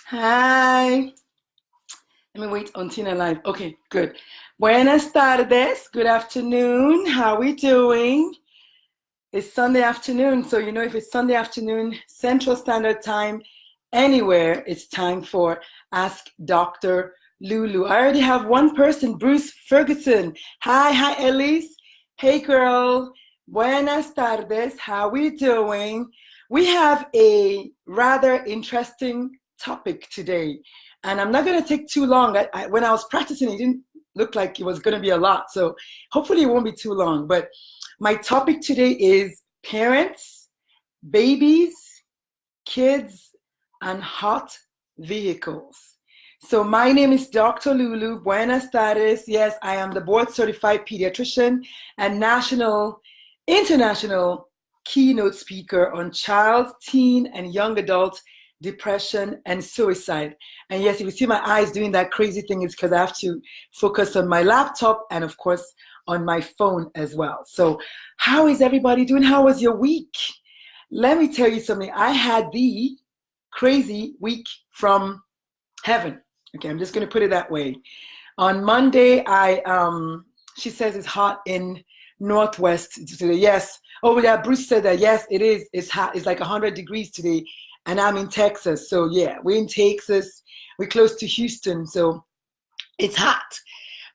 Hi. Let me wait until Tina live. Okay, good. Buenas tardes. Good afternoon. How we doing? It's Sunday afternoon, so if it's Sunday afternoon, Central Standard Time, anywhere, it's time for Ask Dr. Lulu. I already have one person, Bruce Ferguson. Hi, Elise. Hey, girl. Buenas tardes. How we doing? We have a rather interesting topic today, and I'm not going to take too long. When I was practicing, it didn't look like it was going to be a lot, so hopefully it won't be too long. But my topic today is parents, babies, kids, and hot vehicles. So my name is Dr. Lulu. Buenas tardes. Yes, I am the board certified pediatrician and international keynote speaker on child, teen, and young adult depression and suicide. And yes, if you see my eyes doing that crazy thing, it's because I have to focus on my laptop and of course on my phone as well. So how is everybody doing? How was your week? Let me tell you something. I had the crazy week from heaven. Okay, I'm just going to put it that way. On Monday, she says it's hot in Northwest today. Yes. Oh yeah, Bruce said that. Yes, it is. It's hot. It's like 100 degrees today, and I'm in Texas. So yeah, we're in Texas. We're close to Houston, so it's hot.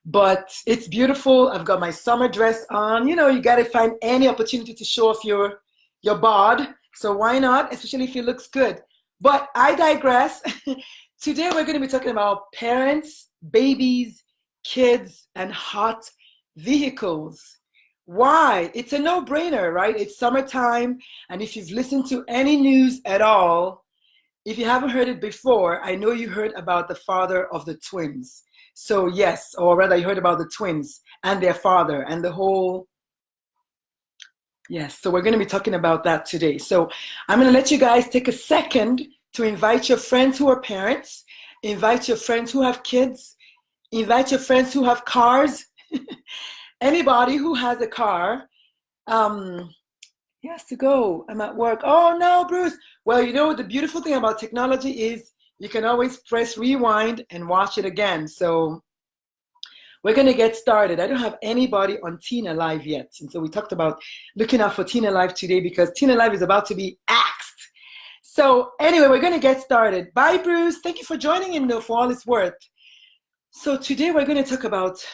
But it's beautiful. I've got my summer dress on. You got to find any opportunity to show off your bod. So why not, especially if it looks good. But I digress. Today we're going to be talking about parents, babies, kids, and hot vehicles. Why? It's a no-brainer, right? It's summertime, and if you've listened to any news at all, if you haven't heard it before, I know you heard about the father of the twins. So yes, or rather you heard about the twins and their father and the whole. Yes, so we're going to be talking about that today. So I'm going to let you guys take a second to invite your friends who are parents, invite your friends who have kids, invite your friends who have cars, anybody who has a car. He has to go. I'm at work. Oh no, Bruce. Well, the beautiful thing about technology is you can always press rewind and watch it again. So we're going to get started. I don't have anybody on Tina Live yet. And so we talked about looking out for Tina Live today because Tina Live is about to be axed. So anyway, we're going to get started. Bye, Bruce. Thank you for joining in, though, for all it's worth. So today we're going to talk about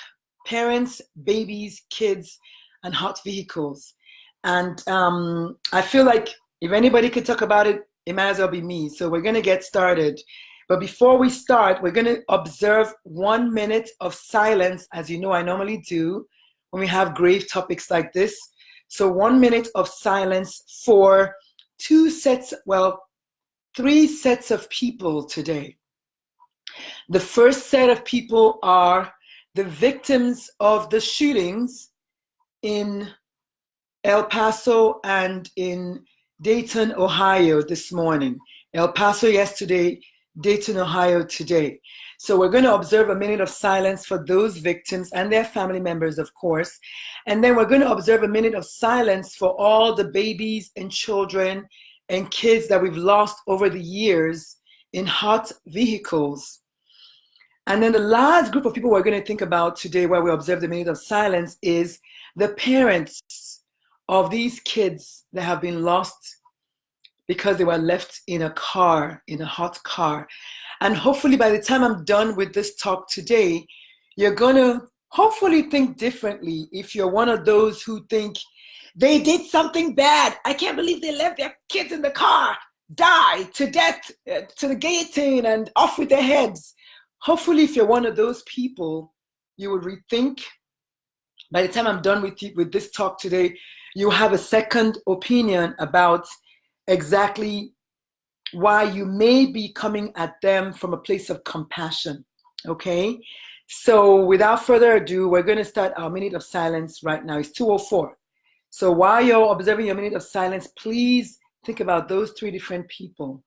parents, babies, kids, and hot vehicles. And I feel like if anybody could talk about it, it might as well be me. So we're going to get started. But before we start, we're going to observe 1 minute of silence, as you know I normally do when we have grave topics like this. So 1 minute of silence for three sets of people today. The first set of people are the victims of the shootings in El Paso and in Dayton, Ohio this morning. El Paso yesterday, Dayton, Ohio today. So we're going to observe a minute of silence for those victims and their family members, of course. And then we're going to observe a minute of silence for all the babies and children and kids that we've lost over the years in hot vehicles. And then the last group of people we're going to think about today while we observe the minute of silence is the parents of these kids that have been lost because they were left in a car, in a hot car. And hopefully by the time I'm done with this talk today, you're going to hopefully think differently if you're one of those who think they did something bad. I can't believe they left their kids in the car, die to death, to the guillotine and off with their heads. Hopefully if you're one of those people, you will rethink. By the time I'm done with this talk today, you have a second opinion about exactly why you may be coming at them from a place of compassion, okay? So without further ado, we're going to start our minute of silence right now. It's 2:04. So while you're observing your minute of silence, please think about those three different people.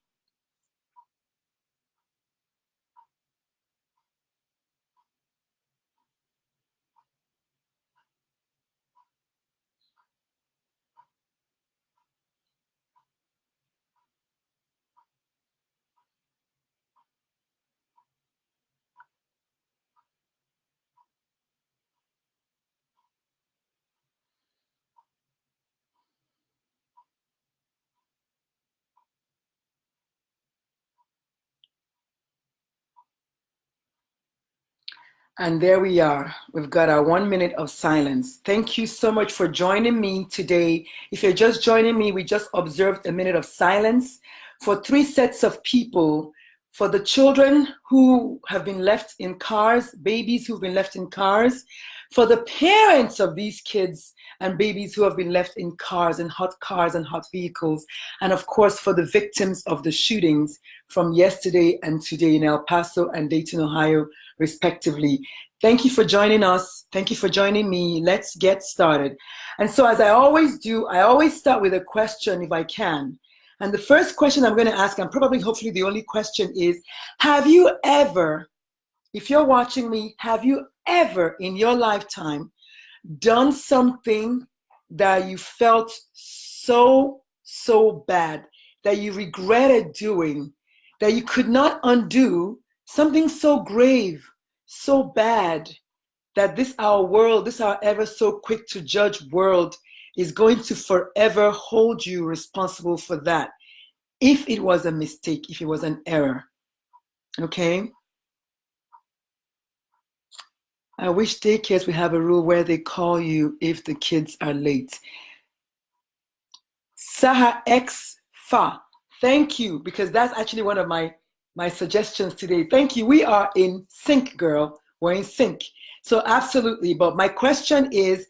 And there we are. We've got our 1 minute of silence. Thank you so much for joining me today. If you're just joining me, we just observed a minute of silence for 3 sets of people. For the children who have been left in cars, babies who've been left in cars, for the parents of these kids and babies who have been left in cars and hot vehicles, and of course for the victims of the shootings from yesterday and today in El Paso and Dayton, Ohio, respectively. Thank you for joining us. Thank you for joining me. Let's get started. And so as I always do, I always start with a question if I can. And the first question I'm going to ask, and probably hopefully the only question is, have you ever, if you're watching me, have you ever in your lifetime done something that you felt so bad, that you regretted doing, that you could not undo, something so grave, so bad, that this our world, this our ever so quick to judge world is going to forever hold you responsible for that, if it was a mistake, if it was an error, okay? I wish daycares would have a rule where they call you if the kids are late. Saha X Fa, thank you, because that's actually one of my suggestions today. Thank you. We are in sync, girl. We're in sync. So absolutely. But my question is,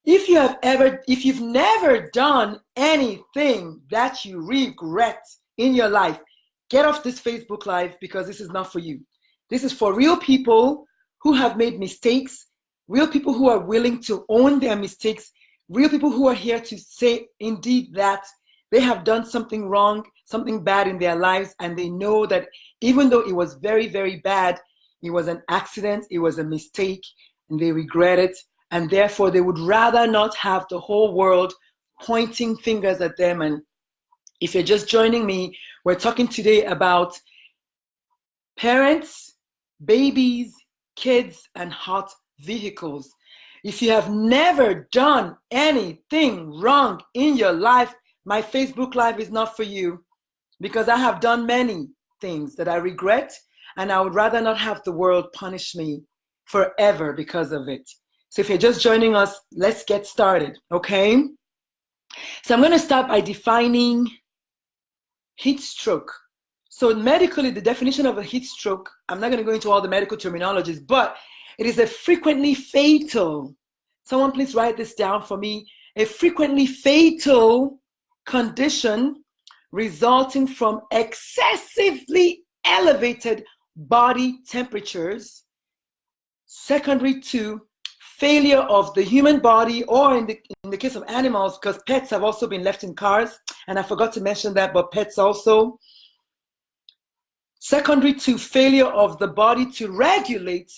if you've never done anything that you regret in your life, get off this Facebook Live, because this is not for you. This is for real people who have made mistakes, real people who are willing to own their mistakes, real people who are here to say indeed that they have done something wrong, something bad in their lives, and they know that even though it was very, very bad, it was an accident, it was a mistake, and they regret it, and therefore they would rather not have the whole world pointing fingers at them. And if you're just joining me, we're talking today about parents, babies, kids, and hot vehicles. If you have never done anything wrong in your life, my Facebook Live is not for you, because I have done many things that I regret, and I would rather not have the world punish me forever because of it. So if you're just joining us, let's get started, okay? So I'm going to start by defining heat stroke. So medically, the definition of a heat stroke, I'm not going to go into all the medical terminologies, but it is a frequently fatal, someone please write this down for me, a frequently fatal condition resulting from excessively elevated body temperatures, secondary to failure of the human body, or in the case of animals, because pets have also been left in cars, and I forgot to mention that, but pets also, secondary to failure of the body to regulate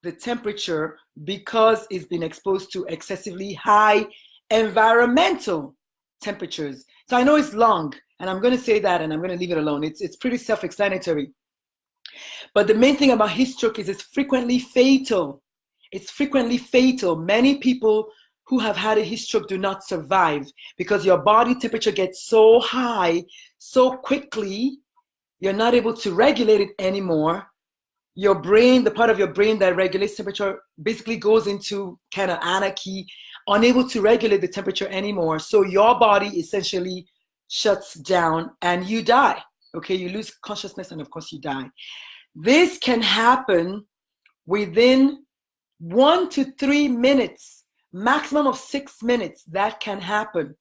the temperature because it's been exposed to excessively high environmental temperatures. So I know it's long, and I'm going to say that, and I'm going to leave it alone. It's pretty self-explanatory. But the main thing about heat stroke is it's frequently fatal. It's frequently fatal. Many people who have had a heat stroke do not survive because your body temperature gets so high so quickly, you're not able to regulate it anymore. Your brain, the part of your brain that regulates temperature, basically goes into kind of anarchy, unable to regulate the temperature anymore. So your body essentially shuts down and you die. Okay, you lose consciousness and of course you die. This can happen within 1 to 3 minutes, maximum of 6 minutes. That can happen.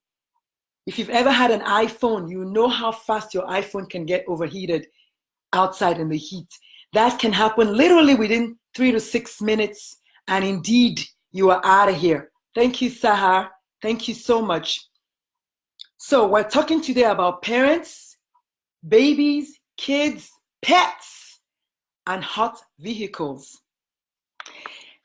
If you've ever had an iPhone, you know how fast your iPhone can get overheated outside in the heat. That can happen literally within 3 to 6 minutes, and indeed, you are out of here. Thank you, Sahar. Thank you so much. So we're talking today about parents, babies, kids, pets, and hot vehicles.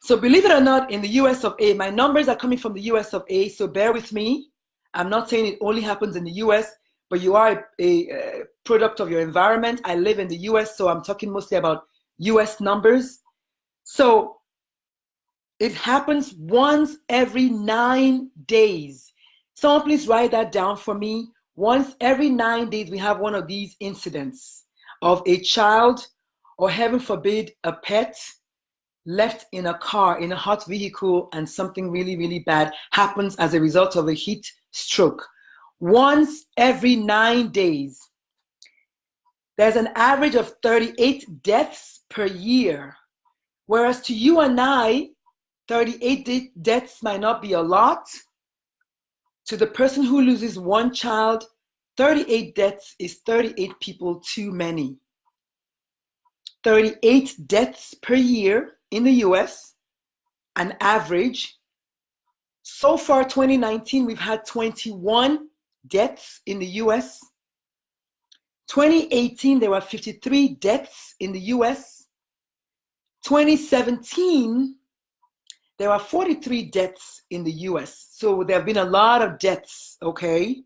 So believe it or not, in the US of A, my numbers are coming from the US of A, so bear with me. I'm not saying it only happens in the US, but you are a product of your environment. I live in the US, so I'm talking mostly about US numbers. So it happens once every 9 days. Someone please write that down for me. Once every 9 days, we have one of these incidents of a child, or heaven forbid, a pet, left in a car, in a hot vehicle, and something really, really bad happens as a result of a heat stroke. Once every 9 days. There's an average of 38 deaths per year. Whereas to you and I, 38 deaths might not be a lot. To the person who loses one child, 38 deaths is 38 people too many. 38 deaths per year in the US, an average. So far, 2019, we've had 21 deaths in the US. 2018, there were 53 deaths in the US. 2017, there were 43 deaths in the US. So there have been a lot of deaths, okay?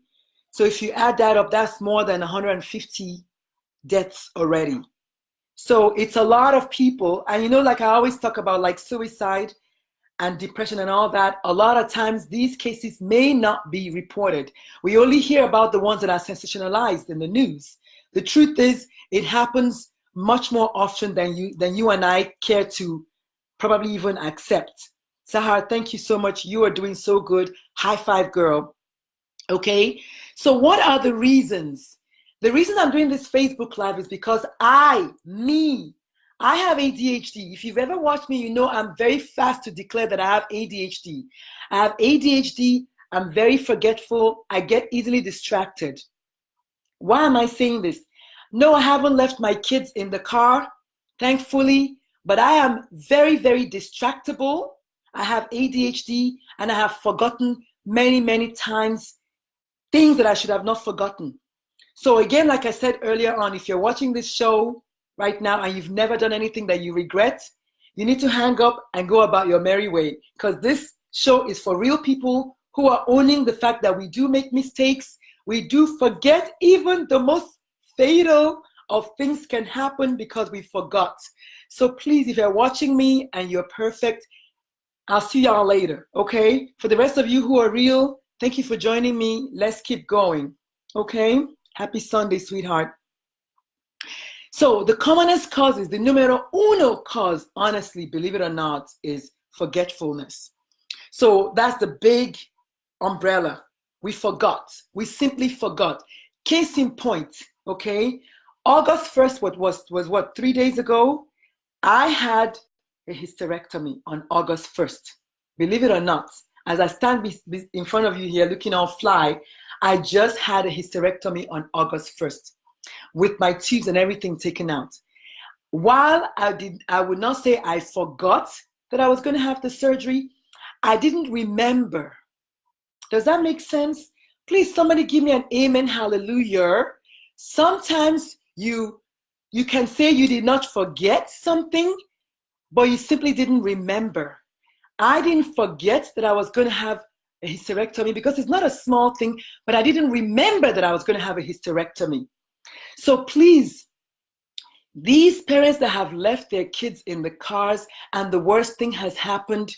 So if you add that up, that's more than 150 deaths already. So it's a lot of people. And you know, like I always talk about like suicide and depression and all that, a lot of times these cases may not be reported. We only hear about the ones that are sensationalized in the news. The truth is, it happens much more often than you and I care to probably even accept. Sahar, thank you so much. You are doing so good. High five, girl. Okay, so what are the reasons? The reason I'm doing this Facebook Live is because I have ADHD. If you've ever watched me, you know I'm very fast to declare that I have ADHD. I have ADHD. I'm very forgetful. I get easily distracted. Why am I saying this? No, I haven't left my kids in the car, thankfully, but I am very, very distractible. I have ADHD, and I have forgotten many, many times things that I should have not forgotten. So again, like I said earlier on, if you're watching this show right now and you've never done anything that you regret, you need to hang up and go about your merry way, because this show is for real people who are owning the fact that we do make mistakes. We do forget. Even the most fatal of things can happen because we forgot. So please, if you're watching me and you're perfect, I'll see y'all later, okay? For the rest of you who are real, thank you for joining me. Let's keep going, okay? Happy Sunday, sweetheart. So the commonest causes, the numero uno cause, honestly, believe it or not, is forgetfulness. So that's the big umbrella. We forgot. We simply forgot. Case in point, okay? August 1st was what, 3 days ago? I had a hysterectomy on August 1st. Believe it or not, as I stand in front of you here looking all fly, I just had a hysterectomy on August 1st with my tubes and everything taken out. While I would not say I forgot that I was going to have the surgery, I didn't remember. Does that make sense? Please, somebody give me an amen, hallelujah. Sometimes you can say you did not forget something, but you simply didn't remember. I didn't forget that I was going to have a hysterectomy because it's not a small thing, but I didn't remember that I was going to have a hysterectomy. So please, these parents that have left their kids in the cars and the worst thing has happened,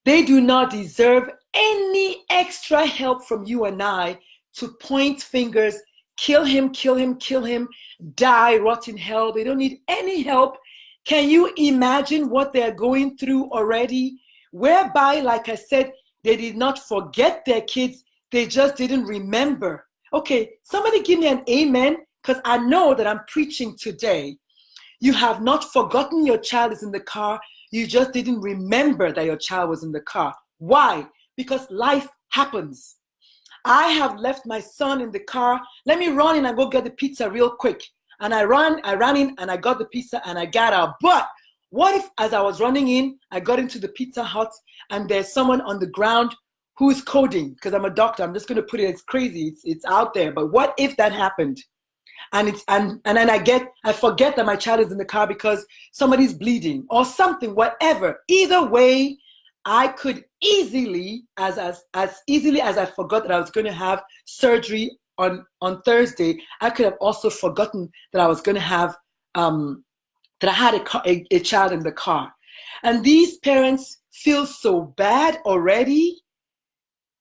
they do not deserve any extra help from you and I to point fingers, kill him, kill him, kill him, die, rot in hell. They don't need any help. Can you imagine what they're going through already? Whereby, like I said, they did not forget their kids, they just didn't remember. Okay, somebody give me an amen, because I know that I'm preaching today. You have not forgotten your child is in the car, you just didn't remember that your child was in the car. Why? Because life happens. I have left my son in the car. Let me run in and go get the pizza real quick. And I ran in and I got the pizza and I got out. But what if as I was running in, I got into the Pizza Hut and there's someone on the ground who is coding? Because I'm a doctor, I'm just going to put it, it's crazy, it's out there. But what if that happened? And then I forget that my child is in the car because somebody's bleeding or something, whatever. Either way, I could easily, as easily as I forgot that I was going to have surgery on Thursday, I could have also forgotten that I was going to have that I had a child in the car. And these parents feel so bad already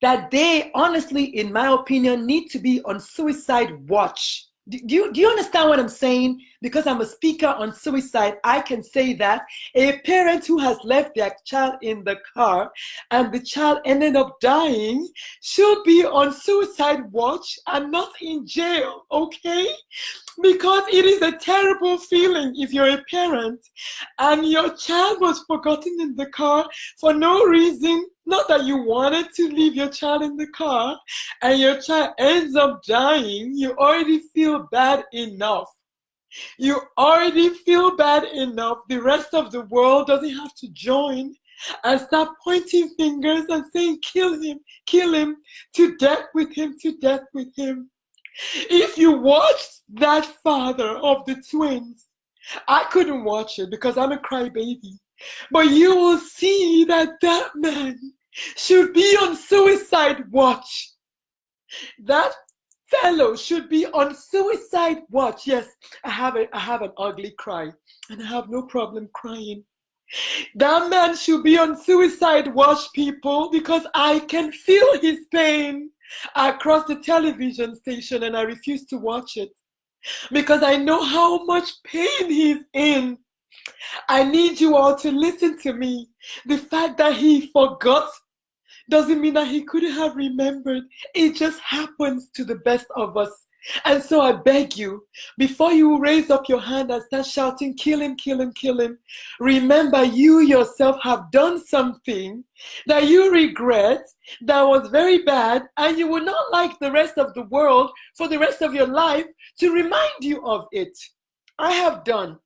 that they honestly, in my opinion, need to be on suicide watch. Do you understand what I'm saying? because I'm a speaker on suicide, I can say that a parent who has left their child in the car and the child ended up dying should be on suicide watch and not in jail, okay? Because it is a terrible feeling if you're a parent and your child was forgotten in the car for no reason, not that you wanted to leave your child in the car, and your child ends up dying. You already feel bad enough. You already feel bad enough. The rest of the world doesn't have to join and start pointing fingers and saying, kill him, to death with him, to death with him. If you watched that father of the twins, I couldn't watch it because I'm a crybaby, but you will see that that man should be on suicide watch. That fellow should be on suicide watch. Yes, I have an ugly cry, and I have no problem crying. That man should be on suicide watch, people, because I can feel his pain across the television station, and I refuse to watch it because I know how much pain he's in. I need you all to listen to me. The fact that he forgot doesn't mean that he couldn't have remembered. It just happens to the best of us. And so I beg you, before you raise up your hand and start shouting, kill him, kill him, kill him, remember you yourself have done something that you regret, that was very bad, and you would not like the rest of the world for the rest of your life to remind you of it. I have done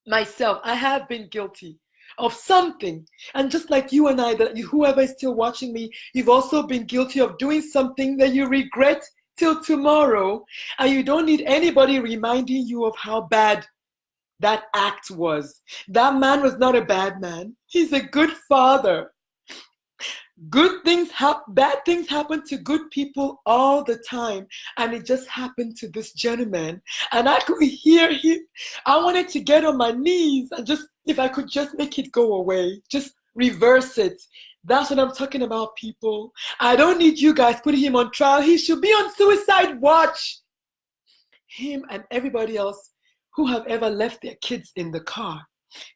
myself, I have been guilty of something, and just like you and I, that whoever is still watching me, you've also been guilty of doing something that you regret till tomorrow, and you don't need anybody reminding you of how bad that act was. That man was not a bad man. He's a good father. Bad things happen to good people all the time, and it just happened to this gentleman, and I could hear him. I wanted to get on my knees and just, if I could just make it go away, just reverse it. That's what I'm talking about, people. I don't need you guys putting him on trial. He should be on suicide watch. Him and everybody else who have ever left their kids in the car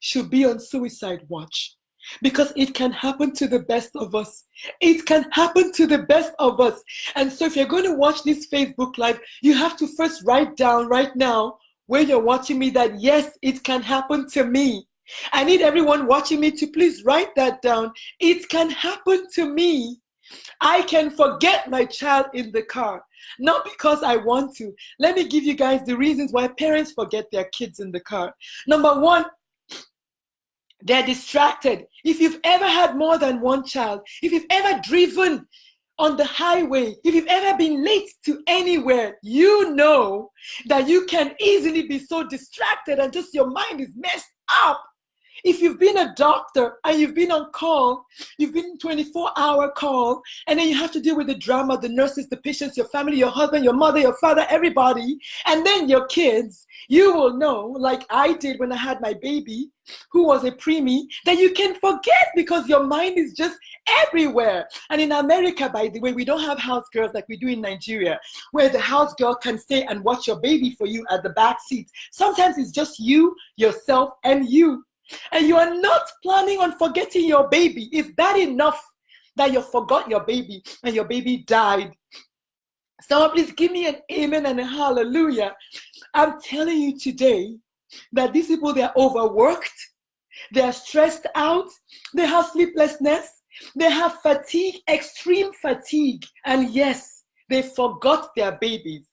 should be on suicide watch. Because it can happen to the best of us. It can happen to the best of us. And so if you're going to watch this Facebook Live, you have to first write down right now where you're watching me that, yes, it can happen to me. I need everyone watching me to please write that down. It can happen to me. I can forget my child in the car, not because I want to. Let me give you guys the reasons why parents forget their kids in the car. Number one, they're distracted. If you've ever had more than one child, if you've ever driven on the highway, if you've ever been late to anywhere, you know that you can easily be so distracted and just your mind is messed up. If you've been a doctor and you've been on call, you've been 24-hour call, and then you have to deal with the drama, the nurses, the patients, your family, your husband, your mother, your father, everybody, and then your kids, you will know, like I did when I had my baby, who was a preemie, that you can forget because your mind is just everywhere. And in America, by the way, we don't have house girls like we do in Nigeria, where the house girl can stay and watch your baby for you at the back seat. Sometimes it's just you, yourself, and you. And you are not planning on forgetting your baby. It's bad enough that you forgot your baby and your baby died. Someone please give me an amen and a hallelujah. I'm telling you today that these people, they're overworked, they're stressed out, they have sleeplessness, they have fatigue, extreme fatigue, and yes, they forgot their babies.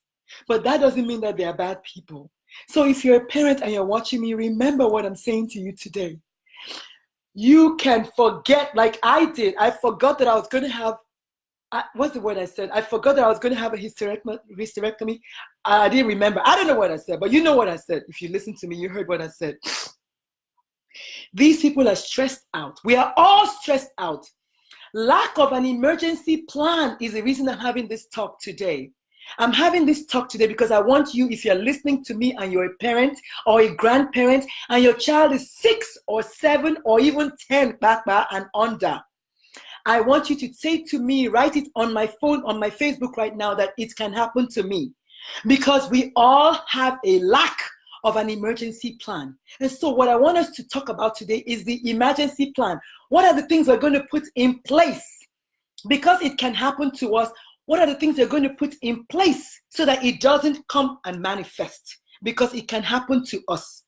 But that doesn't mean that they're bad people. So if you're a parent and you're watching me, remember what I'm saying to you today. You can forget, like I did. I forgot that I was going to have, what's the word I said? I forgot that I was going to have a hysterectomy. I didn't remember. I don't know what I said, but you know what I said. If you listen to me, you heard what I said. These people are stressed out. We are all stressed out. Lack of an emergency plan is the reason I'm having this talk today. I'm having this talk today because I want you, if you're listening to me and you're a parent or a grandparent and your child is 6 or 7 or even 10 back and under, I want you to say to me, write it on my phone, on my Facebook right now, that it can happen to me. Because we all have a lack of an emergency plan. And so what I want us to talk about today is the emergency plan. What are the things we're going to put in place? Because it can happen to us, what are the things you're going to put in place so that it doesn't come and manifest? Because it can happen to us.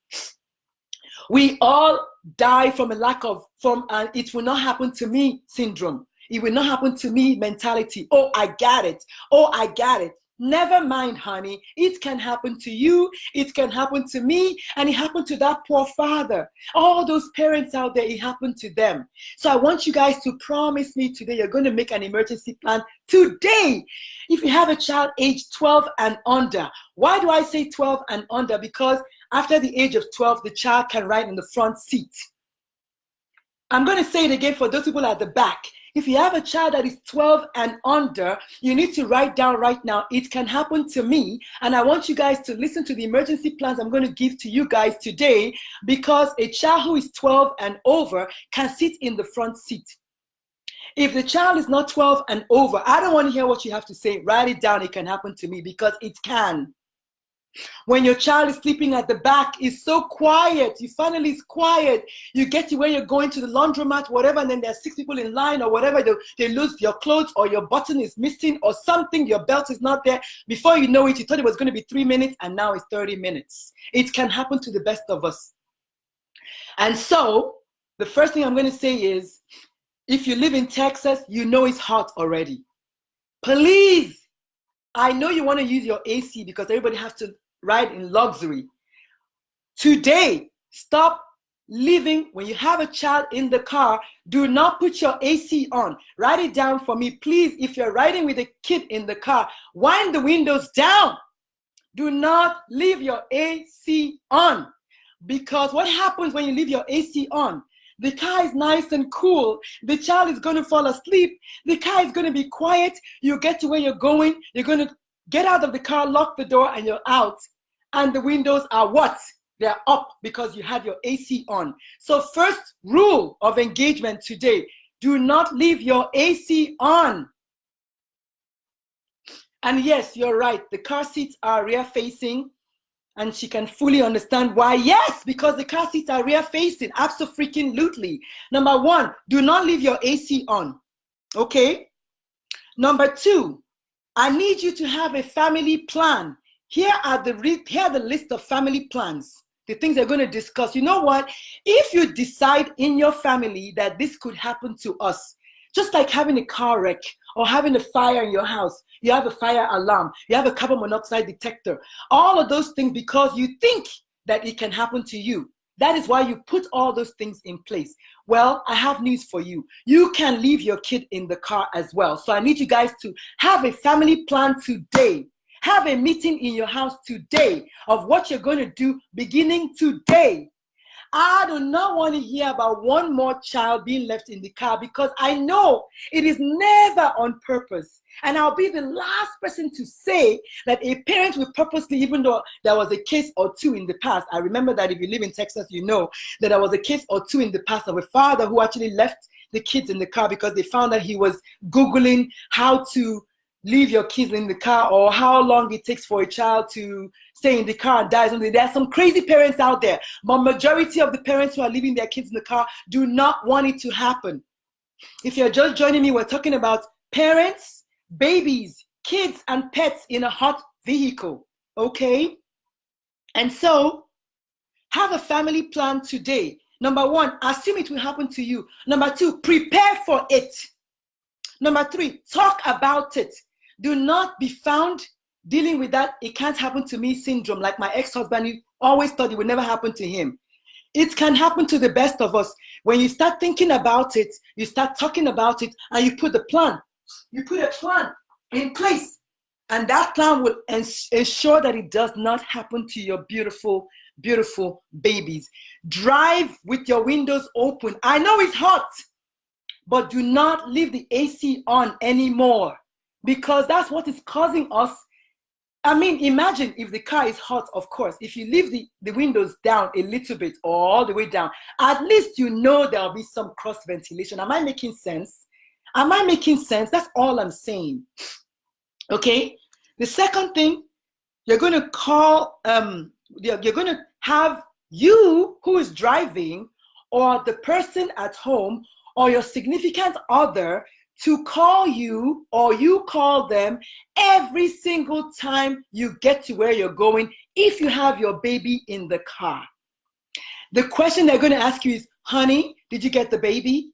We all die from a lack of, it will not happen to me syndrome. It will not happen to me mentality. Oh, I got it. Oh, I got it. Never mind, honey. It can happen to you. It can happen to me. And it happened to that poor father. All those parents out there, it happened to them. So I want you guys to promise me today you're going to make an emergency plan today. If you have a child age 12 and under. Why do I say 12 and under? Because after the age of 12, the child can ride in the front seat. I'm going to say it again for those people at the back. If you have a child that is 12 and under, you need to write down right now, it can happen to me. And I want you guys to listen to the emergency plans I'm going to give to you guys today, because a child who is 12 and over can sit in the front seat. If the child is not 12 and over, I don't want to hear what you have to say. Write it down. It can happen to me, because it can. When your child is sleeping at the back, it's so quiet. You finally is quiet. You get to where you're going to the laundromat, whatever, and then there's 6 people in line or whatever. They lose your clothes, or your button is missing or something. Your belt is not there. Before you know it, you thought it was going to be 3 minutes, and now it's 30 minutes. It can happen to the best of us. And so the first thing I'm going to say is, if you live in Texas, you know it's hot already. Please, I know you want to use your AC because everybody has to ride in luxury. Today, stop living. When you have a child in the car, do not put your AC on. Write it down for me, please. If you're riding with a kid in the car, wind the windows down. Do not leave your AC on, because what happens when you leave your AC on? The car is nice and cool. The child is going to fall asleep. The car is going to be quiet. You get to where you're going. You're going to get out of the car, lock the door, and you're out. And the windows are what? They're up because you had your AC on. So first rule of engagement today, do not leave your AC on. And yes, you're right. The car seats are rear facing. And she can fully understand why. Yes, because the car seats are rear facing. Absolutely. Number one, do not leave your AC on. Okay? Number two, I need you to have a family plan. Here are the list of family plans, the things they're going to discuss. You know what? If you decide in your family that this could happen to us, just like having a car wreck or having a fire in your house, you have a fire alarm, you have a carbon monoxide detector, all of those things because you think that it can happen to you. That is why you put all those things in place. Well, I have news for you. You can leave your kid in the car as well. So I need you guys to have a family plan today. Have a meeting in your house today of what you're going to do beginning today. I do not want to hear about one more child being left in the car, because I know it is never on purpose. And I'll be the last person to say that a parent will purposely, even though there was a case or two in the past. I remember that if you live in Texas, you know that there was a case or two in the past of a father who actually left the kids in the car because they found that he was Googling how to leave your kids in the car, or how long it takes for a child to stay in the car and die. There are some crazy parents out there, but majority of the parents who are leaving their kids in the car do not want it to happen. If you're just joining me, we're talking about parents, babies, kids, and pets in a hot vehicle, okay? And so, have a family plan today. Number one, assume it will happen to you. Number two, prepare for it. Number three, talk about it. Do not be found dealing with that "it can't happen to me" syndrome, like my ex-husband. He always thought it would never happen to him. It can happen to the best of us. When you start thinking about it, you start talking about it, and you put the plan. You put a plan in place, and that plan will ensure that it does not happen to your beautiful, beautiful babies. Drive with your windows open. I know it's hot, but do not leave the AC on anymore, because that's what is causing us. I mean, imagine if the car is hot, of course. If you leave the windows down a little bit or all the way down, at least you know there'll be some cross ventilation. Am I making sense? Am I making sense? That's all I'm saying. Okay? The second thing, you're going to call you're going to have you who is driving, or the person at home, or your significant other to call you, or you call them every single time you get to where you're going if you have your baby in the car. The question they're going to ask you is, honey, did you get the baby?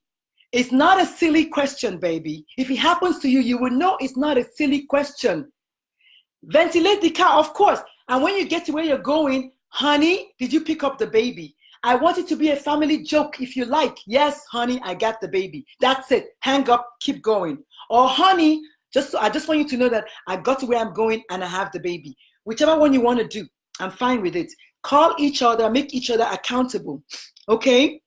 It's not a silly question, baby. If it happens to you, you will know it's not a silly question. Ventilate the car, of course. And when you get to where you're going, honey, did you pick up the baby? I want it to be a family joke if you like. Yes, honey, I got the baby. That's it. Hang up, keep going. Or honey, I just want you to know that I got to where I'm going and I have the baby. Whichever one you want to do, I'm fine with it. Call each other, make each other accountable. Okay?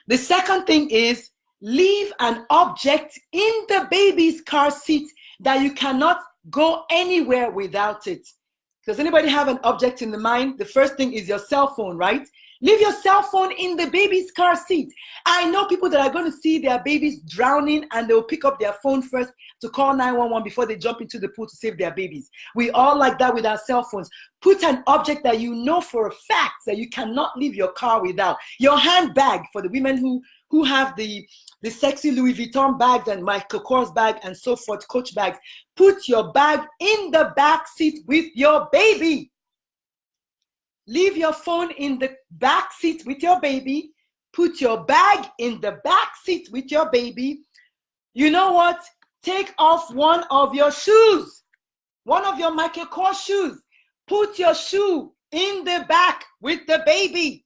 The second thing is leave an object in the baby's car seat that you cannot go anywhere without it. Does anybody have an object in the mind? The first thing is your cell phone, right? Leave your cell phone in the baby's car seat. I know people that are going to see their babies drowning and they'll pick up their phone first to call 911 before they jump into the pool to save their babies. We all like that with our cell phones. Put an object that you know for a fact that you cannot leave your car without. Your handbag, for the women who have the sexy Louis Vuitton bags and Michael Kors bag and so forth, Coach bags. Put your bag in the back seat with your baby. Leave your phone in the back seat with your baby. Put your bag in the back seat with your baby. You know what? Take off one of your shoes, one of your Michael Kors shoes. Put your shoe in the back with the baby.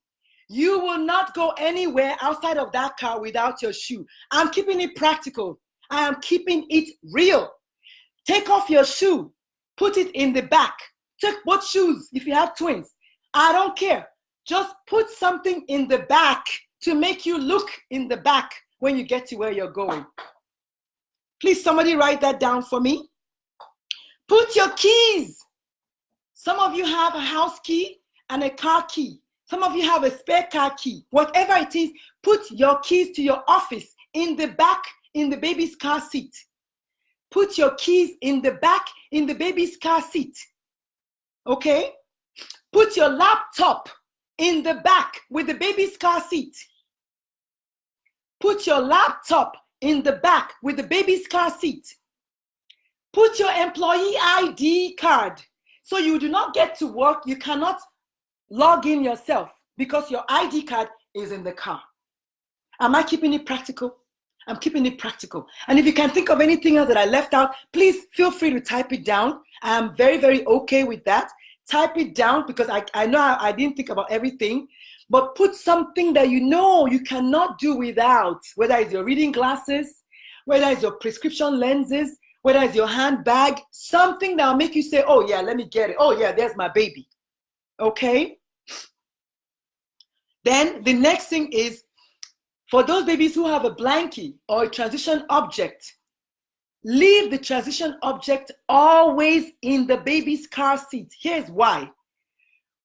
You will not go anywhere outside of that car without your shoe. I'm keeping it practical. I am keeping it real. Take off your shoe. Put it in the back. Take both shoes if you have twins. I don't care. Just put something in the back to make you look in the back when you get to where you're going. Please, somebody write that down for me. Put your keys. Some of you have a house key and a car key. Some of you have a spare car key. Whatever it is, put your keys to your office in the back in the baby's car seat. Put your keys in the back in the baby's car seat. Okay? Put your laptop in the back with the baby's car seat. Put your laptop in the back with the baby's car seat. Put your employee ID card. So you do not get to work, you cannot log in yourself because your ID card is in the car. Am I keeping it practical? I'm keeping it practical. And if you can think of anything else that I left out, please feel free to type it down. I am very, very okay with that. Type it down because I know I didn't think about everything, but put something that you know you cannot do without, whether it's your reading glasses, whether it's your prescription lenses, whether it's your handbag, something that will make you say, oh yeah, let me get it. Oh yeah, there's my baby. Okay? Then the next thing is, for those babies who have a blankie or a transition object, leave the transition object always in the baby's car seat. Here's why.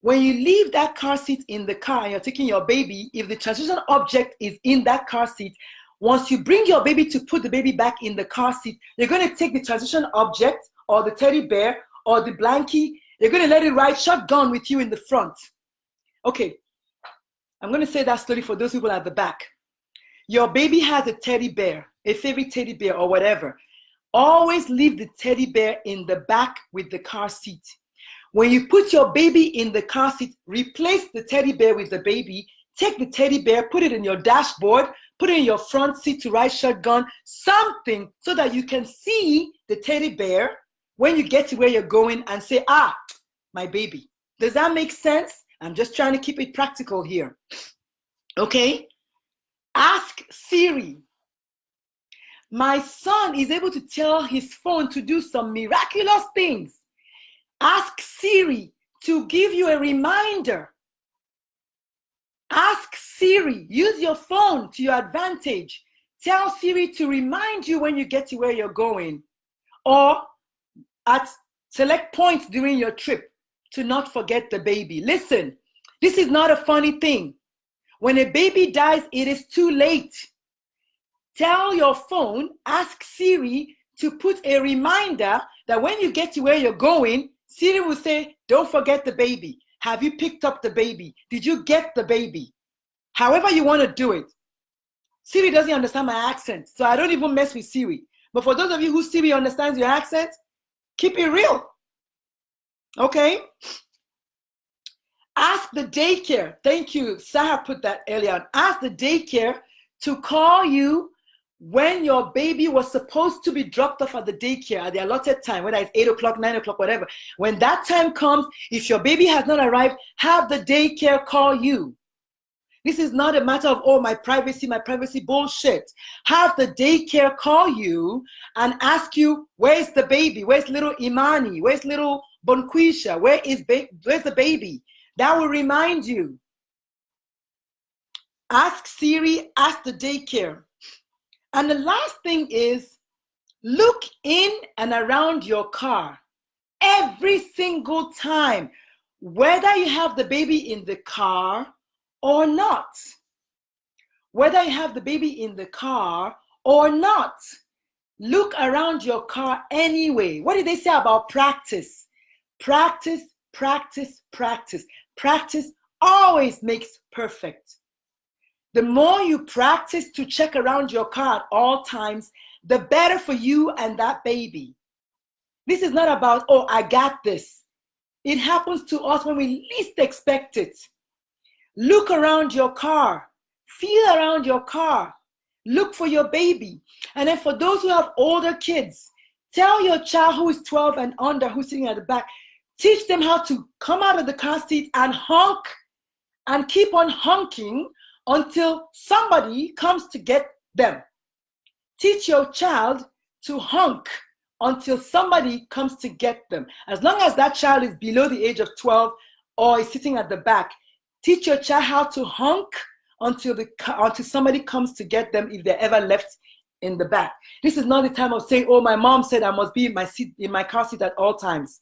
When you leave that car seat in the car and you're taking your baby, if the transition object is in that car seat, once you bring your baby to put the baby back in the car seat, you're going to take the transition object or the teddy bear or the blankie, you're going to let it ride shotgun with you in the front. Okay, I'm going to say that slowly for those people at the back. Your baby has a teddy bear, a favorite teddy bear or whatever. Always leave the teddy bear in the back with the car seat. When you put your baby in the car seat, replace the teddy bear with the baby. Take the teddy bear, put it in your dashboard, put it in your front seat to ride shotgun, something so that you can see the teddy bear when you get to where you're going and say, ah, my baby. Does that make sense? I'm just trying to keep it practical here. Okay? Ask Siri. My son is able to tell his phone to do some miraculous things. Ask Siri to give you a reminder. Ask Siri. Use your phone to your advantage. Tell Siri to remind you when you get to where you're going, or at select points during your trip to not forget the baby. Listen, this is not a funny thing. When a baby dies, it is too late. Tell your phone, ask Siri to put a reminder that when you get to where you're going, Siri will say, don't forget the baby. Have you picked up the baby? Did you get the baby? However you want to do it. Siri doesn't understand my accent, so I don't even mess with Siri. But for those of you who Siri understands your accent, keep it real. Okay? Ask the daycare. Thank you. Sarah put that earlier on. Ask the daycare to call you when your baby was supposed to be dropped off at the daycare at the allotted time, whether it's 8 o'clock, 9 o'clock, whatever. When that time comes, if your baby has not arrived, have the daycare call you. This is not a matter of, oh, my privacy bullshit. Have the daycare call you and ask you, where's the baby? Where's little Imani? Where's little Bonquisha? Where's the baby? That will remind you. Ask Siri, ask the daycare. And the last thing is, look in and around your car every single time, whether you have the baby in the car or not. Whether you have the baby in the car or not. Look around your car anyway. What did they say about practice? Practice, practice, practice. Practice always makes perfect. The more you practice to check around your car at all times, the better for you and that baby. This is not about, oh, I got this. It happens to us when we least expect it. Look around your car. Feel around your car. Look for your baby. And then for those who have older kids, tell your child who is 12 and under, who's sitting at the back, teach them how to come out of the car seat and honk and keep on honking until somebody comes to get them. Teach your child to honk until somebody comes to get them. As long as that child is below the age of 12 or is sitting at the back, teach your child how to honk until somebody comes to get them if they're ever left in the back. This is not the time of saying, oh, my mom said I must be in my car seat at all times.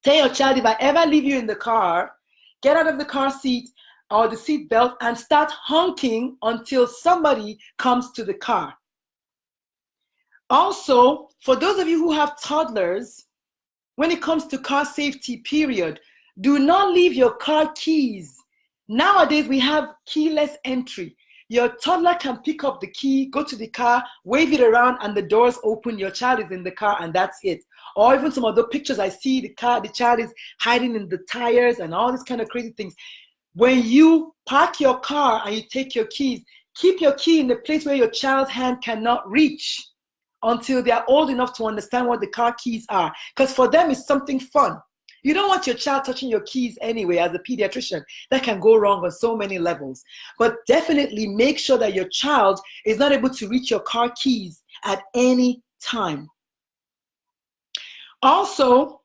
Tell your child, if I ever leave you in the car, get out of the car seat or the seat belt and start honking until somebody comes to the car. Also, for those of you who have toddlers, when it comes to car safety, period, do not leave your car keys. Nowadays, we have keyless entry. Your toddler can pick up the key, go to the car, wave it around, and the doors open. Your child is in the car, and that's it. Or even some of the pictures I see, the child is hiding in the tires and all these kind of crazy things. When you park your car and you take your keys, keep your key in the place where your child's hand cannot reach until they are old enough to understand what the car keys are. Because for them, it's something fun. You don't want your child touching your keys anyway. As a pediatrician, that can go wrong on so many levels. But definitely make sure that your child is not able to reach your car keys at any time. Also,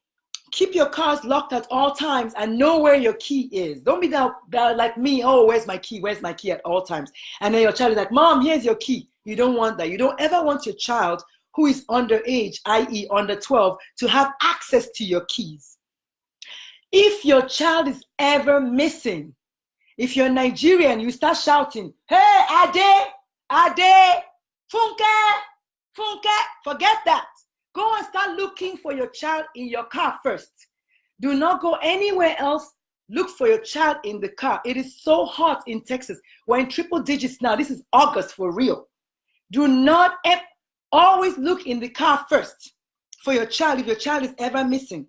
keep your cars locked at all times and know where your key is. Don't be that like me, oh, where's my key? Where's my key at all times? And then your child is like, Mom, here's your key. You don't want that. You don't ever want your child who is underage, i.e. under 12, to have access to your keys. If your child is ever missing, if you're Nigerian, you start shouting, hey, Ade, Ade, Funke, Funke, forget that. Go and start looking for your child in your car first. Do not go anywhere else. Look for your child in the car. It is so hot in Texas. We're in triple digits now. This is August for real. Do not always look in the car first for your child if your child is ever missing.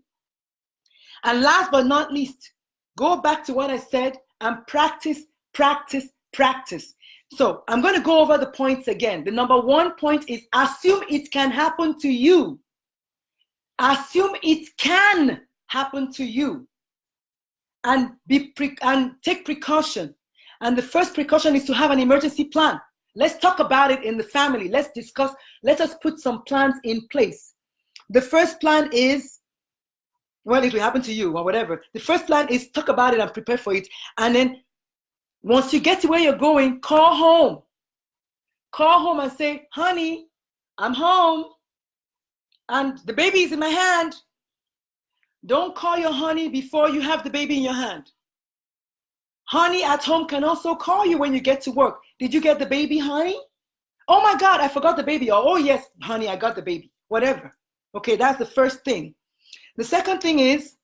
And last but not least, go back to what I said and practice, practice, practice. So I'm going to go over the points again. The number one point is assume it can happen to you. Assume it can happen to you. And take precaution. And the first precaution is to have an emergency plan. Let's talk about it in the family. Let's discuss. Let us put some plans in place. The first plan is, well, it will happen to you or whatever. The first plan is talk about it and prepare for it. And then once you get to where you're going, call home. Call home and say, honey, I'm home. And the baby is in my hand. Don't call your honey before you have the baby in your hand. Honey at home can also call you when you get to work. Did you get the baby, honey? Oh my God, I forgot the baby. Or, oh yes, honey, I got the baby. Whatever. Okay, that's the first thing. The second thing is,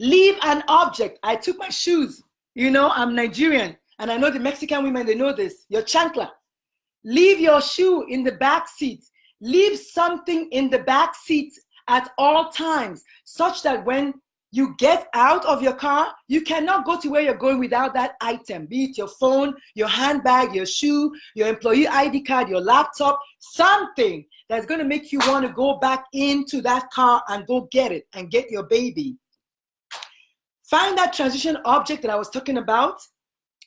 Leave an object. I took my shoes. You know, I'm Nigerian, and I know the Mexican women, they know this. Your chancla. Leave your shoe in the back seat. Leave something in the back seat at all times, such that when you get out of your car, you cannot go to where you're going without that item, be it your phone, your handbag, your shoe, your employee ID card, your laptop, something that's going to make you want to go back into that car and go get it and get your baby. Find that transition object that I was talking about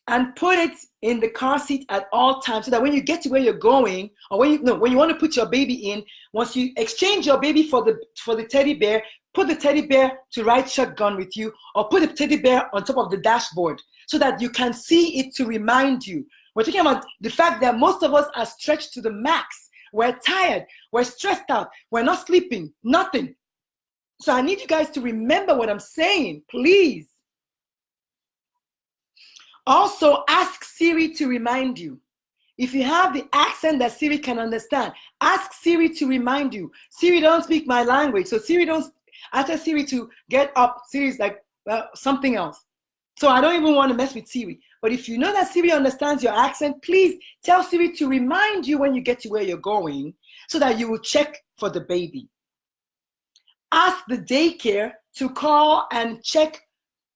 and put it in the car seat at all times, so that when you get to where you're going, or when you want to put your baby in, once you exchange your baby for the teddy bear, put the teddy bear to ride shotgun with you, or put the teddy bear on top of the dashboard so that you can see it to remind you. We're talking about the fact that most of us are stretched to the max. We're tired, we're stressed out, we're not sleeping, nothing. So I need you guys to remember what I'm saying, please. Also, ask Siri to remind you. If you have the accent that Siri can understand, ask Siri to remind you. Siri don't speak my language, so Siri don't. I tell Siri to get up. Siri's like something else. So I don't even want to mess with Siri. But if you know that Siri understands your accent, please tell Siri to remind you when you get to where you're going, so that you will check for the baby. Ask the daycare to call and check.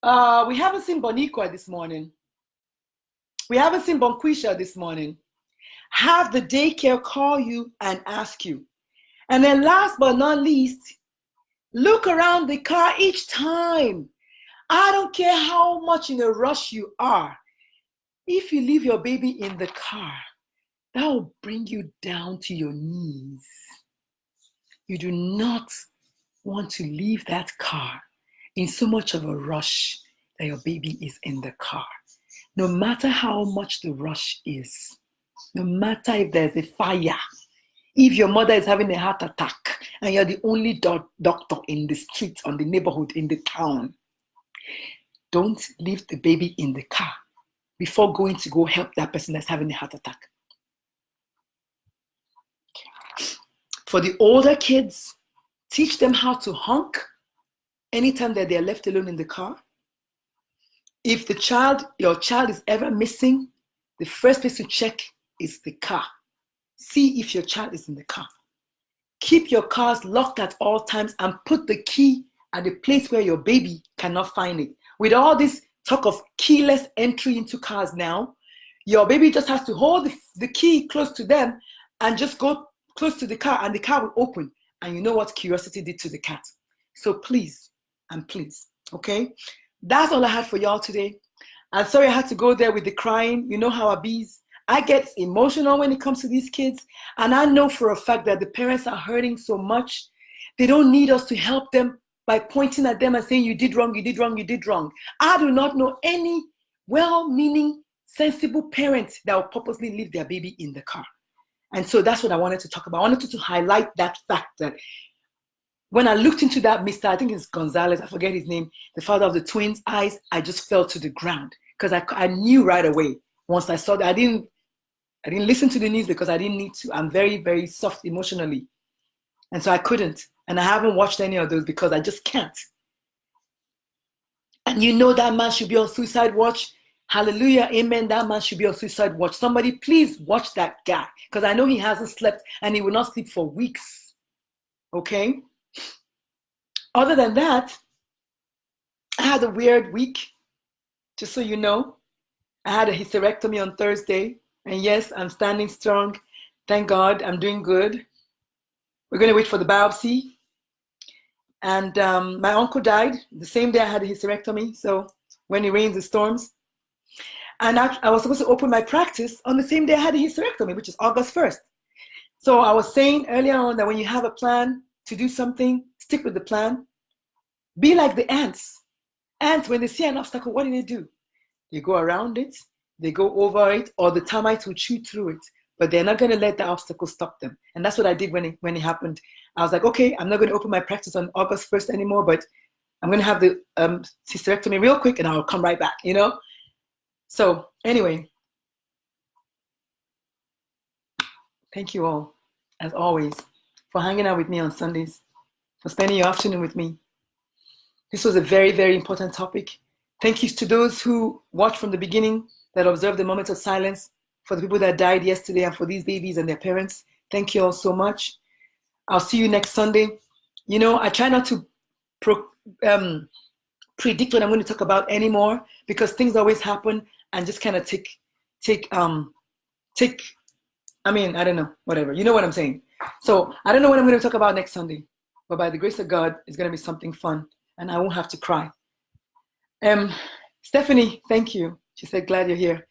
We haven't seen Boniqua this morning. We haven't seen Bonquisha this morning. Have the daycare call you and ask you. And then last but not least, look around the car each time. I don't care how much in a rush you are. If you leave your baby in the car, that will bring you down to your knees. You do not want to leave that car in so much of a rush that your baby is in the car. No matter how much the rush is, no matter if there's a fire, if your mother is having a heart attack and you're the only doctor in the street, on the neighborhood, in the town, don't leave the baby in the car before going to go help that person that's having a heart attack. For the older kids, teach them how to honk anytime that they're left alone in the car. If your child is ever missing, the first place to check is the car. See if your child is in the car. Keep your cars locked at all times and put the key at the place where your baby cannot find it. With all this talk of keyless entry into cars now, your baby just has to hold the key close to them and just go close to the car, and the car will open. And you know what curiosity did to the cat. So please, and please, okay? That's all I had for y'all today. I'm sorry I had to go there with the crying. You know how I be. I get emotional when it comes to these kids. And I know for a fact that the parents are hurting so much. They don't need us to help them by pointing at them and saying, you did wrong, you did wrong, you did wrong. I do not know any well-meaning, sensible parent that will purposely leave their baby in the car. And so that's what I wanted to talk about. I wanted to highlight that fact that when I looked into that Mr. I think it's Gonzalez, I forget his name, the father of the twins' eyes, I just fell to the ground because I knew right away once I saw that. I didn't listen to the news because I didn't need to. I'm very, very soft emotionally. And so I couldn't. And I haven't watched any of those because I just can't. And you know that man should be on suicide watch. Hallelujah, amen. That man should be on suicide watch. Somebody please watch that guy because I know he hasn't slept and he will not sleep for weeks. Okay? Other than that, I had a weird week, just so you know. I had a hysterectomy on Thursday. And yes, I'm standing strong. Thank God, I'm doing good. We're going to wait for the biopsy. And my uncle died the same day I had a hysterectomy. So when it rains, it storms. And I was supposed to open my practice on the same day I had a hysterectomy, which is August 1st. So I was saying earlier on that when you have a plan to do something, stick with the plan. Be like the ants. Ants, when they see an obstacle, what do? They go around it, they go over it, or the termites will chew through it. But they're not going to let the obstacle stop them. And that's what I did when it happened. I was like, okay, I'm not going to open my practice on August 1st anymore, but I'm going to have the hysterectomy real quick and I'll come right back, you know? So anyway, thank you all, as always, for hanging out with me on Sundays, for spending your afternoon with me. This was a very, very important topic. Thank you to those who watched from the beginning, that observed the moments of silence for the people that died yesterday and for these babies and their parents. Thank you all so much. I'll see you next Sunday. You know, I try not to predict what I'm going to talk about anymore, because things always happen and just kind of I mean, I don't know, whatever. You know what I'm saying? So I don't know what I'm going to talk about next Sunday, but by the grace of God, it's going to be something fun and I won't have to cry. Stephanie, thank you. She said, glad you're here.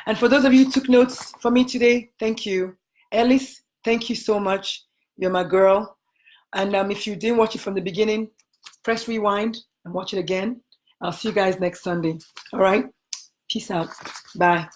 And for those of you who took notes for me today, thank you. Ellis, thank you so much. You're my girl. And if you didn't watch it from the beginning, press rewind and watch it again. I'll see you guys next Sunday. All right? Peace out. Bye.